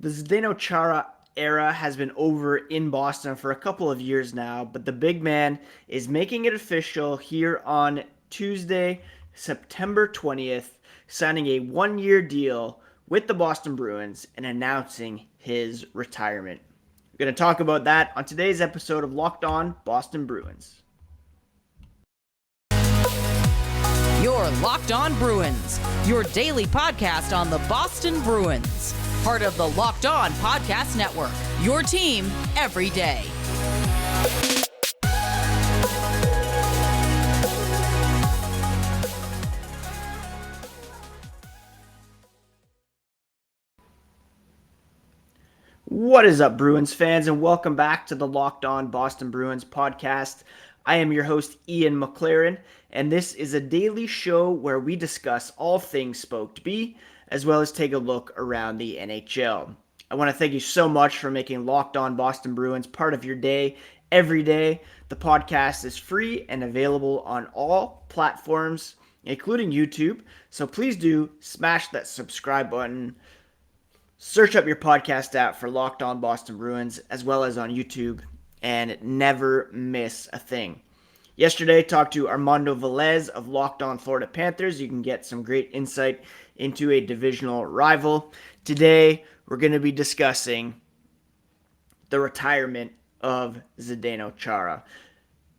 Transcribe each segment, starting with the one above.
The Zdeno Chara era has been over in Boston for a couple of years now, but the big man is making it official here on Tuesday, September 20th, signing a one-year deal with the Boston Bruins and announcing his retirement. We're going to talk about that on today's episode of Locked On Boston Bruins. You're Locked On Bruins, your daily podcast on the Boston Bruins. Part of the Locked On Podcast Network, your team every day. What is up, Bruins fans, and welcome back to the Locked On Boston Bruins podcast. I am your host, Ian McLaren, and this is a daily show where we discuss all things Spoked B, as well as take a look around the NHL. I want to thank you so much for making Locked On Boston Bruins part of your day every day. The podcast is free and available on all platforms, including YouTube, so please do smash that subscribe button. Search up your podcast app for Locked On Boston Bruins, as well as on YouTube, and never miss a thing. Yesterday, talked to Armando Velez of Locked On Florida Panthers. You can get some great insight into a divisional rival. Today, we're going to be discussing the retirement of Zdeno Chara.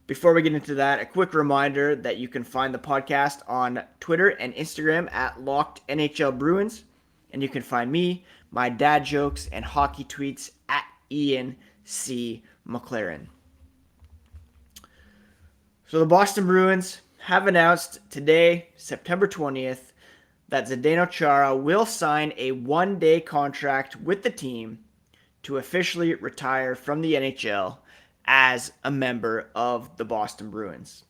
Before we get into that, a quick reminder that you can find the podcast on Twitter and Instagram at Locked NHL Bruins, and you can find me, my dad jokes, and hockey tweets at Ian C. McLaren. So the Boston Bruins have announced today, September 20th, that Zdeno Chara will sign a one-day contract with the team to officially retire from the NHL as a member of the Boston Bruins.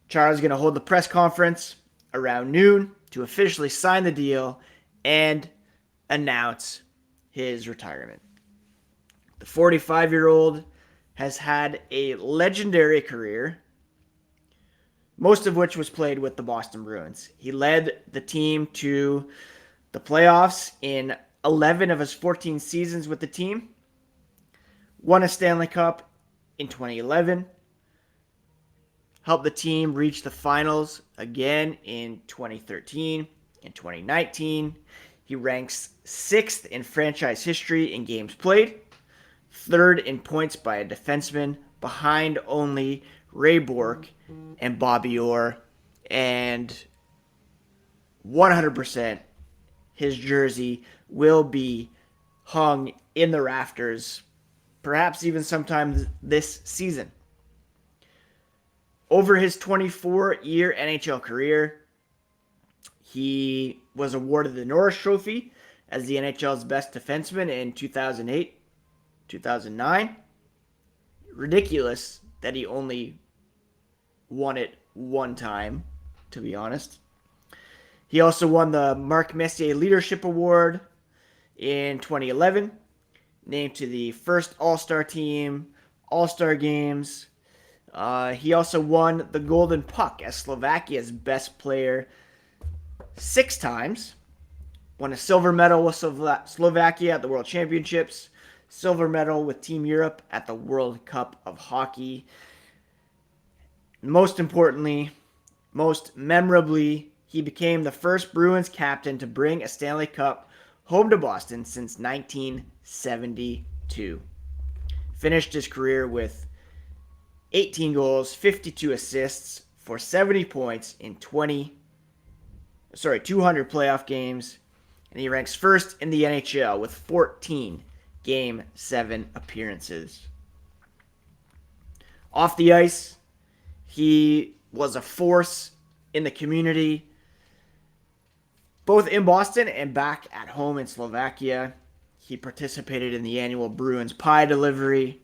Chara is going to hold the press conference around noon to officially sign the deal and announce his retirement. The 45-year-old has had a legendary career, most of which was played with the Boston Bruins. He led the team to the playoffs in 11 of his 14 seasons with the team, won a Stanley Cup in 2011, helped the team reach the finals again in 2013 and 2019. He ranks 6th in franchise history in games played, 3rd in points by a defenseman, behind only Ray Bourque and Bobby Orr, and 100% his jersey will be hung in the rafters, perhaps even sometime this season. Over his 24-year NHL career, he was awarded the Norris Trophy as the NHL's best defenseman in 2008, 2009. Ridiculous that he only won it one time, to be honest. He also won the Marc Messier Leadership Award in 2011, named to the first All-Star team, All-Star games. He also won the Golden Puck as Slovakia's best player 6 times. Won a silver medal with Slovakia at the World Championships, silver medal with Team Europe at the World Cup of Hockey. Most importantly, most memorably, he became the first Bruins captain to bring a Stanley Cup home to Boston since 1972. Finished his career with 18 goals, 52 assists for 70 points in 200 playoff games, and he ranks first in the NHL with 14 Game 7 appearances. Off the ice, he was a force in the community, both in Boston and back at home in Slovakia. He participated in the annual Bruins pie delivery.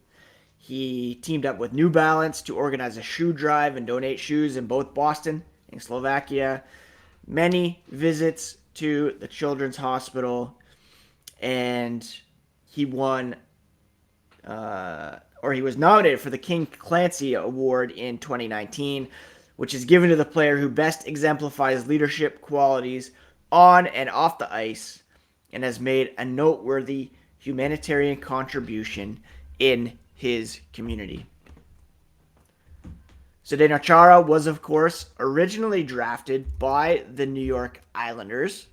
He teamed up with New Balance to organize a shoe drive and donate shoes in both Boston and Slovakia. Many visits to the Children's Hospital, and he won, he was nominated for the King Clancy Award in 2019, which is given to the player who best exemplifies leadership qualities on and off the ice and has made a noteworthy humanitarian contribution in his community. Zdeno Chara was, of course, originally drafted by the New York Islanders.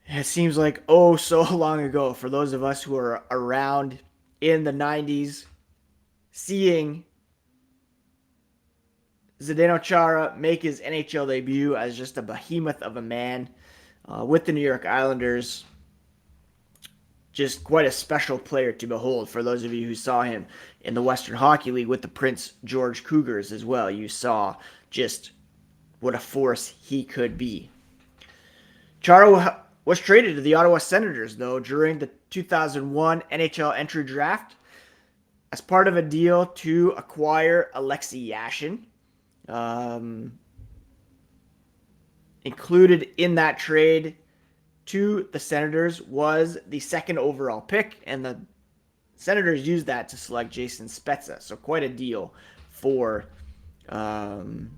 It seems like so long ago for those of us who are around in the 90s, seeing Zdeno Chara make his NHL debut as just a behemoth of a man with the New York Islanders. Just quite a special player to behold for those of you who saw him in the Western Hockey League with the Prince George Cougars as well. You saw just what a force he could be. Chara was traded to the Ottawa Senators, though, during the 2001 NHL entry draft as part of a deal to acquire Alexei Yashin. Included in that trade to the Senators was the second overall pick, and the Senators used that to select Jason Spezza. So quite a deal for the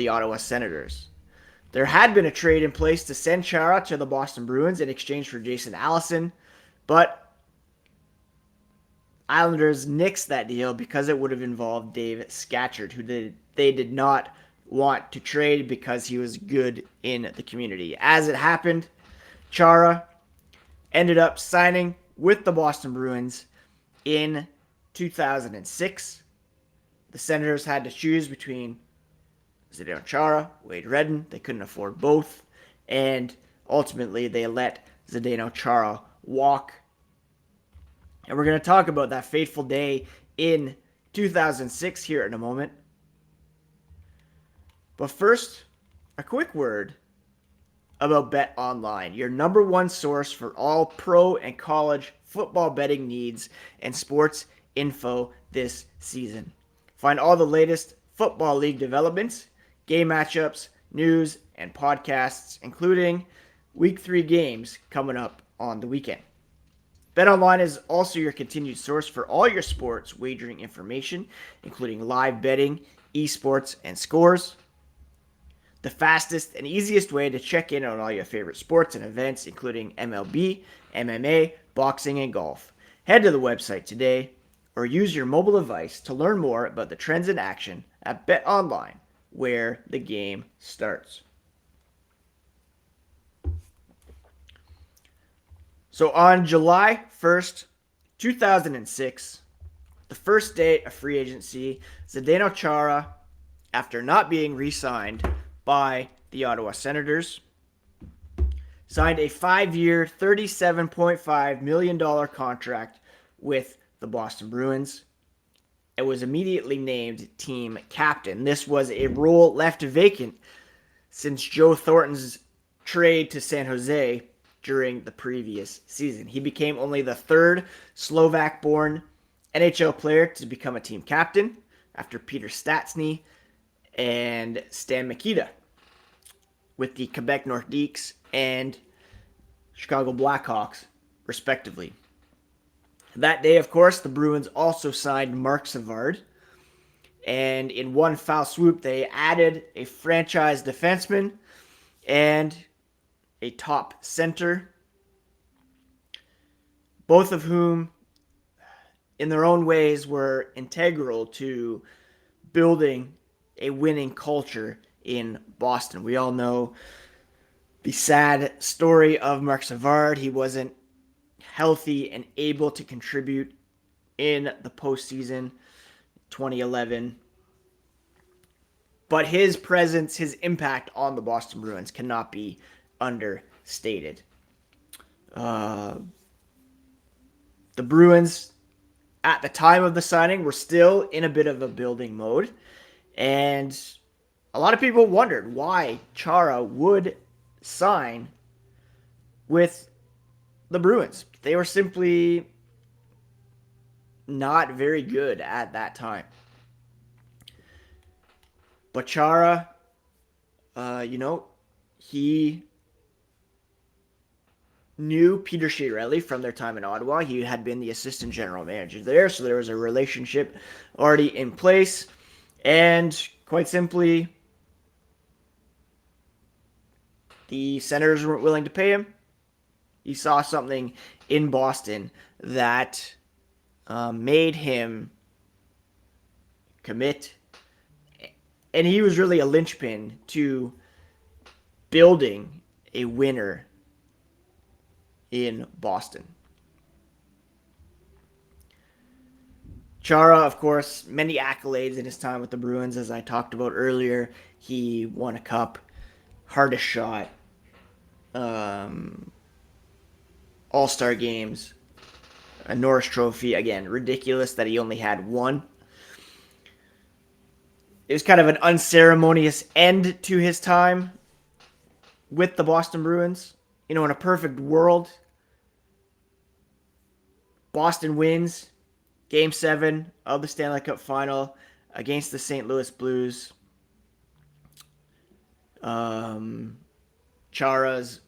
Ottawa Senators. There had been a trade in place to send Chara to the Boston Bruins in exchange for Jason Allison, but Islanders nixed that deal because it would have involved Dave Scatchard, who they did not want to trade because he was good in the community. As it happened, Chara ended up signing with the Boston Bruins in 2006. The Senators had to choose between Zdeno Chara, Wade Redden. They couldn't afford both, and ultimately they let Zdeno Chara walk. And we're going to talk about that fateful day in 2006 here in a moment. But first, a quick word about BetOnline, your number one source for all pro and college football betting needs and sports info this season. Find all the latest football league developments, game matchups, news, and podcasts, including Week 3 games coming up on the weekend. BetOnline is also your continued source for all your sports wagering information, including live betting, esports, and scores. The fastest and easiest way to check in on all your favorite sports and events, including MLB, MMA, boxing, and golf. Head to the website today or use your mobile device to learn more about the trends in action at BetOnline, where the game starts. So on July 1st, 2006, the first day of free agency, Zdeno Chara, after not being re-signed by the Ottawa Senators, signed a 5-year, $37.5 million contract with the Boston Bruins. It was immediately named team captain. This was a role left vacant since Joe Thornton's trade to San Jose during the previous season. He became only the third Slovak-born NHL player to become a team captain after Peter Stastny and Stan Mikita with the Quebec Nordiques and Chicago Blackhawks, respectively. That day, of course, the Bruins also signed Marc Savard, and in one foul swoop, they added a franchise defenseman and a top center, both of whom, in their own ways, were integral to building a winning culture in Boston. We all know the sad story of Marc Savard. He wasn't healthy and able to contribute in the postseason 2011. But his presence, his impact on the Boston Bruins cannot be understated. The Bruins, at the time of the signing, were still in a bit of a building mode. And a lot of people wondered why Chara would sign with the Bruins. They were simply not very good at that time. But Chara, he knew Peter Chiarelli from their time in Ottawa. He had been the assistant general manager there, so there was a relationship already in place. And quite simply, The Senators weren't willing to pay him. He saw something in Boston that made him commit. And he was really a linchpin to building a winner in Boston. Chara, of course, many accolades in his time with the Bruins, as I talked about earlier. He won a cup, hardest shot, All-Star games, a Norris Trophy. Again, ridiculous that he only had one. It was kind of an unceremonious end to his time with the Boston Bruins. In a perfect world, Boston wins Game 7 of the Stanley Cup Final against the St. Louis Blues. Chara's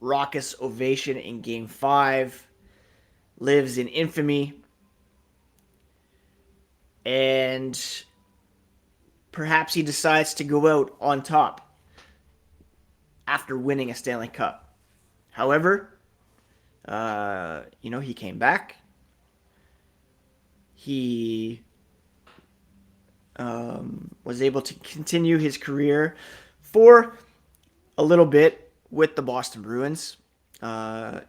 raucous ovation in Game 5 lives in infamy. And perhaps he decides to go out on top after winning a Stanley Cup. However, he came back. He was able to continue his career for a little bit with the Boston Bruins. The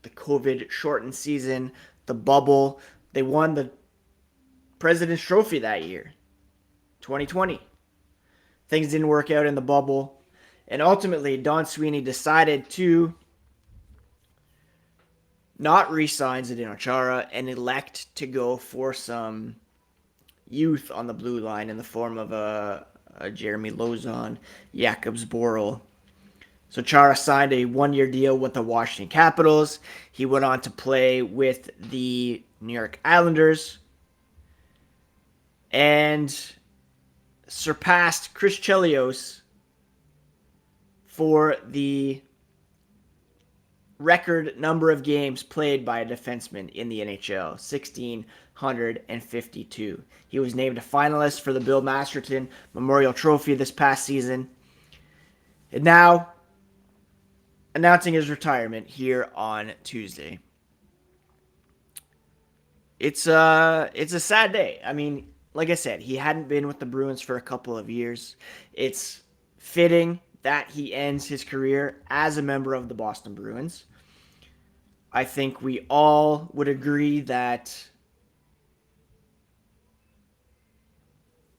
COVID-shortened season, the bubble. They won the President's Trophy that year, 2020. Things didn't work out in the bubble. And ultimately, Don Sweeney decided to not re-sign Zdeno Chara and elect to go for some youth on the blue line in the form of a Jeremy Lauzon, Jakobs Borrell. So Chara signed a one-year deal with the Washington Capitals. He went on to play with the New York Islanders and surpassed Chris Chelios for the record number of games played by a defenseman in the NHL, 1,652. He was named a finalist for the Bill Masterton Memorial Trophy this past season. And now, announcing his retirement here on Tuesday. It's a sad day. I mean, like I said, he hadn't been with the Bruins for a couple of years. It's fitting that he ends his career as a member of the Boston Bruins. I think we all would agree that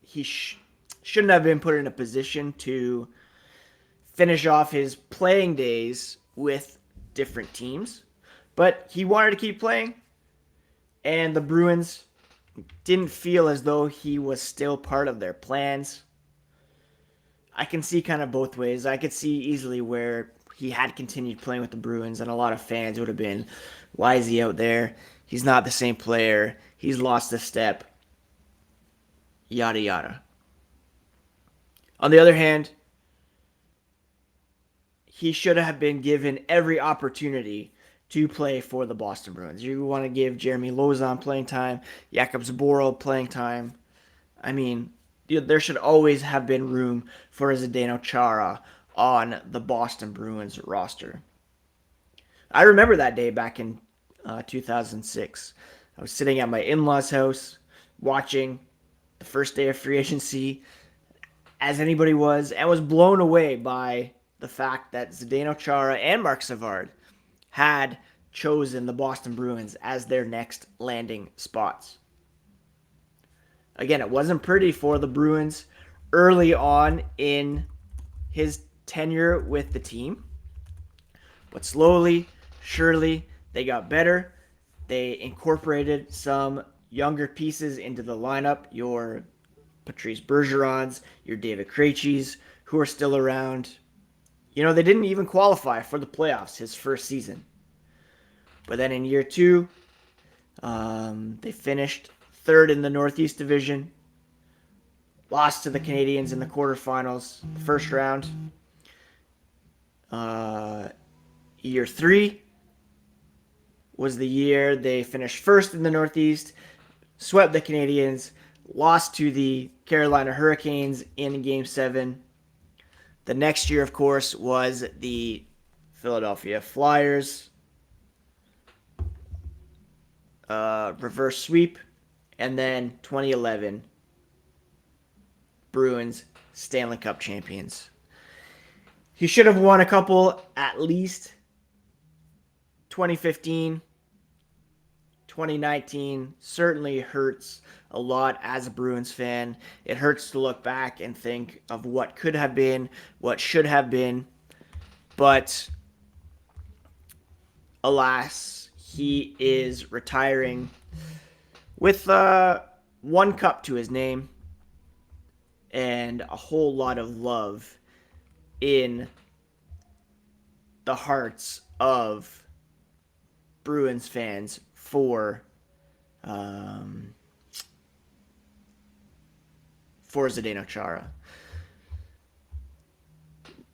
he shouldn't have been put in a position to finish off his playing days with different teams. But he wanted to keep playing, and the Bruins didn't feel as though he was still part of their plans. I can see kind of both ways. I could see easily where he had continued playing with the Bruins, and a lot of fans would have been, why is he out there? He's not the same player. He's lost a step. Yada, yada. On the other hand, he should have been given every opportunity to play for the Boston Bruins. You want to give Jeremy Lauzon playing time, Jakobs Borrell playing time. I mean, there should always have been room for Zdeno Chara on the Boston Bruins roster. I remember that day back in 2006. I was sitting at my in-laws' house watching the first day of free agency, as anybody was, and was blown away by the fact that Zdeno Chara and Marc Savard had chosen the Boston Bruins as their next landing spots. Again, it wasn't pretty for the Bruins early on in his tenure with the team, but slowly, surely, they got better. They incorporated some younger pieces into the lineup, your Patrice Bergerons, your David Krejcis, who are still around. They didn't even qualify for the playoffs his first season. But then in year 2, they finished third in the Northeast Division, lost to the Canadiens in the quarterfinals, first round. Year 3 was the year they finished first in the Northeast, swept the Canadiens, lost to the Carolina Hurricanes in Game 7. The next year, of course, was the Philadelphia Flyers reverse sweep. And then 2011, Bruins Stanley Cup champions. He should have won a couple at least. 2015, 2019 certainly hurts a lot as a Bruins fan. It hurts to look back and think of what could have been, what should have been. But alas, he is retiring with one cup to his name and a whole lot of love in the hearts of Bruins fans for Zdeno Chara.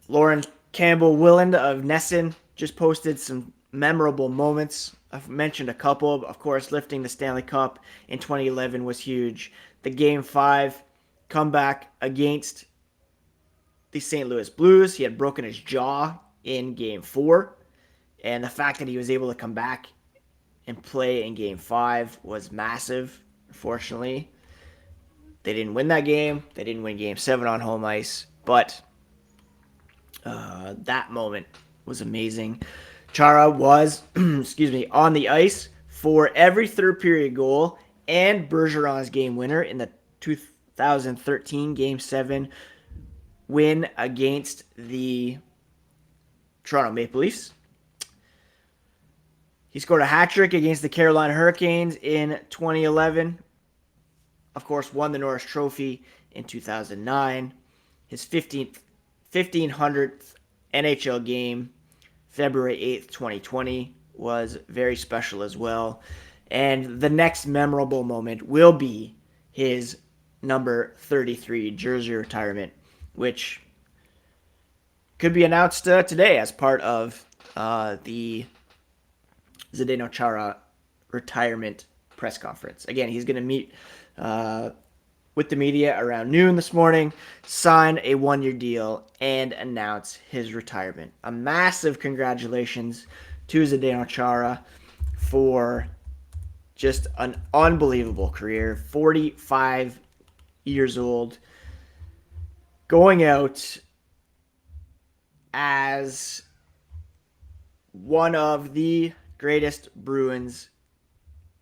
Lauren Campbell-Willand of Nesson just posted some memorable moments. I've mentioned a couple. Of course, lifting the Stanley Cup in 2011 was huge. The Game 5 comeback against the St. Louis Blues. He had broken his jaw in Game 4. And the fact that he was able to come back and play in Game 5 was massive. Unfortunately, they didn't win that game. They didn't win Game 7 on home ice. But that moment was amazing. Chara was, on the ice for every third period goal and Bergeron's game winner in the 2013 Game 7 win against the Toronto Maple Leafs. He scored a hat trick against the Carolina Hurricanes in 2011. Of course, won the Norris Trophy in 2009. His 1500th NHL game, February 8th, 2020, was very special as well. And the next memorable moment will be his number 33 jersey retirement, which could be announced today as part of the Zdeno Chara retirement press conference. Again, he's going to meet with the media around noon this morning, sign a one-year deal, and announce his retirement. A massive congratulations to Zdeno Chara for just an unbelievable career. 45 years old, going out as one of the greatest Bruins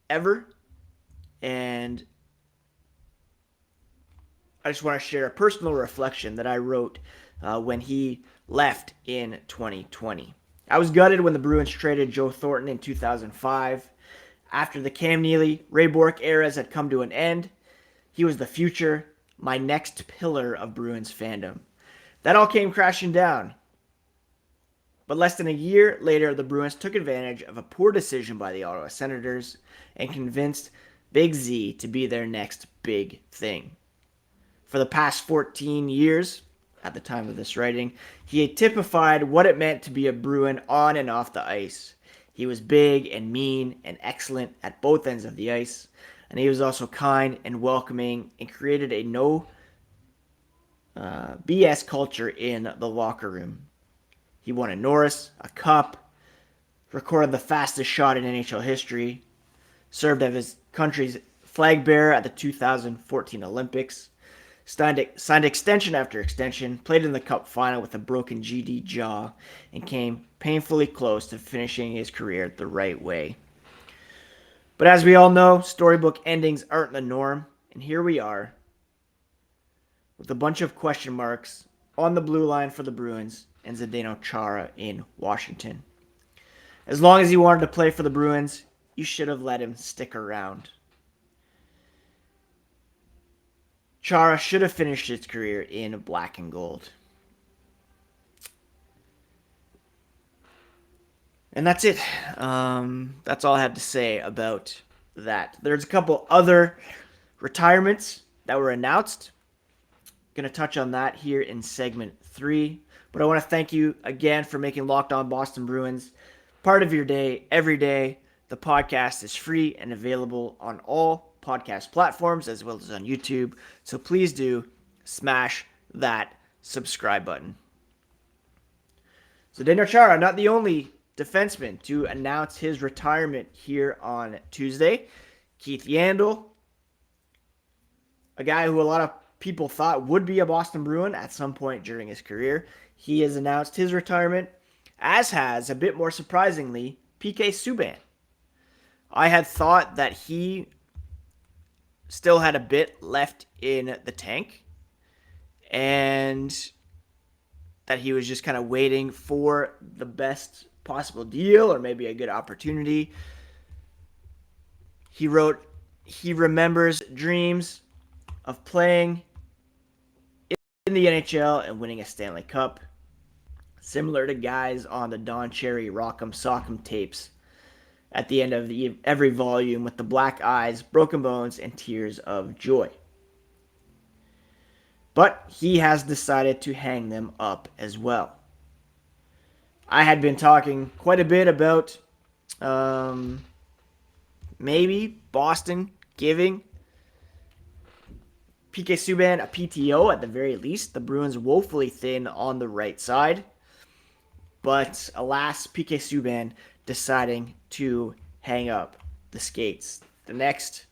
ever. And I just want to share a personal reflection that I wrote when he left in 2020. I was gutted when the Bruins traded Joe Thornton in 2005. After the Cam Neely, Ray Bourque eras had come to an end, he was the future, my next pillar of Bruins fandom. That all came crashing down. But less than a year later, the Bruins took advantage of a poor decision by the Ottawa Senators and convinced Big Z to be their next big thing. For the past 14 years, at the time of this writing, he had typified what it meant to be a Bruin on and off the ice. He was big and mean and excellent at both ends of the ice, and he was also kind and welcoming and created a no BS culture in the locker room. He won a Norris, a Cup, recorded the fastest shot in NHL history, served as his country's flag bearer at the 2014 Olympics, signed extension after extension, played in the Cup final with a broken GD jaw, and came painfully close to finishing his career the right way. But as we all know, storybook endings aren't the norm, and here we are with a bunch of question marks on the blue line for the Bruins and Zdeno Chara in Washington. As long as he wanted to play for the Bruins, you should have let him stick around. Chara should have finished his career in black and gold. And that's it. That's all I have to say about that. There's a couple other retirements that were announced. Going to touch on that here in segment 3. But I want to thank you again for making Locked On Boston Bruins part of your day every day. The podcast is free and available on all podcast platforms as well as on YouTube. So please do smash that subscribe button. Zdeno Chara, not the only defenseman to announce his retirement here on Tuesday. Keith Yandle, a guy who a lot of people thought would be a Boston Bruin at some point during his career. He has announced his retirement, as has, a bit more surprisingly, PK Subban. I had thought that he still had a bit left in the tank and that he was just kind of waiting for the best possible deal or maybe a good opportunity. He wrote, he remembers dreams of playing in the NHL and winning a Stanley Cup, similar to guys on the Don Cherry Rock'em Sock'em tapes at the end of every volume with the black eyes, broken bones, and tears of joy. But he has decided to hang them up as well. I had been talking quite a bit about maybe Boston giving PK Subban a PTO at the very least. The Bruins woefully thin on the right side. But alas, PK Subban deciding to hang up the skates. The next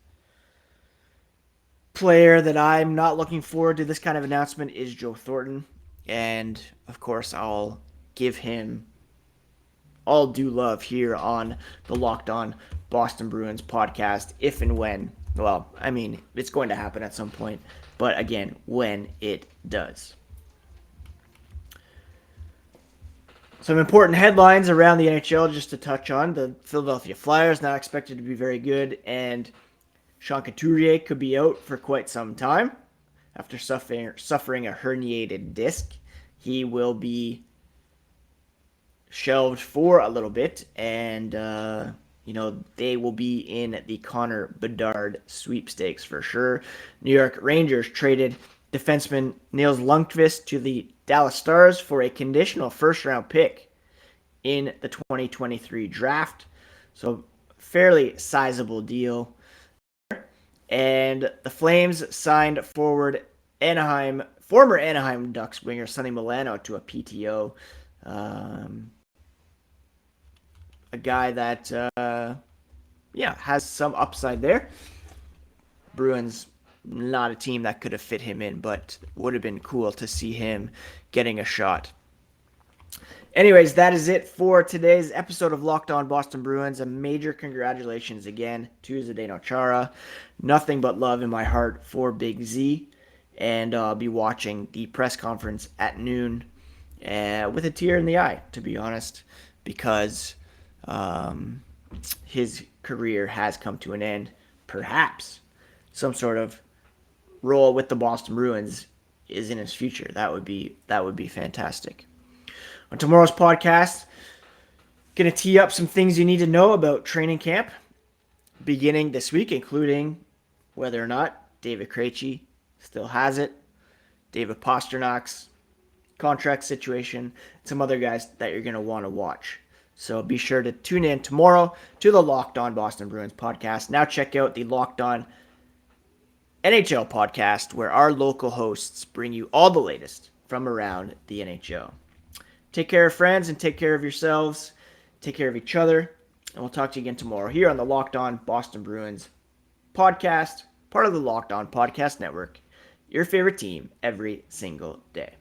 player that I'm not looking forward to this kind of announcement is Joe Thornton. And, of course, I'll give him all due love here on the Locked On Boston Bruins podcast if and when. Well, I mean, it's going to happen at some point. But, again, when it does. Some important headlines around the NHL just to touch on. The Philadelphia Flyers not expected to be very good, and Sean Couturier could be out for quite some time after suffering a herniated disc. He will be shelved for a little bit, and they will be in the Connor Bedard sweepstakes for sure. New York Rangers traded defenseman Nils Lundqvist to the Dallas Stars for a conditional first-round pick in the 2023 draft. So, fairly sizable deal. And the Flames signed former Anaheim Ducks winger Sonny Milano to a PTO. A guy that, has some upside there. Bruins, not a team that could have fit him in, but would have been cool to see him getting a shot. Anyways, that is it for today's episode of Locked On Boston Bruins. A major congratulations again to Zdeno Chara. Nothing but love in my heart for Big Z. And I'll be watching the press conference at noon with a tear in the eye, to be honest, because his career has come to an end. Perhaps some sort of role with the Boston Bruins is in his future. That would be fantastic. On tomorrow's podcast, going to tee up some things you need to know about training camp beginning this week, including whether or not David Krejci still has it, David Pasternak's contract situation, some other guys that you're going to want to watch. So be sure to tune in tomorrow to the Locked On Boston Bruins podcast. Now check out the Locked On NHL podcast, where our local hosts bring you all the latest from around the NHL. Take care of friends and take care of yourselves. Take care of each other. And we'll talk to you again tomorrow here on the Locked On Boston Bruins podcast, part of the Locked On Podcast Network. Your favorite team every single day.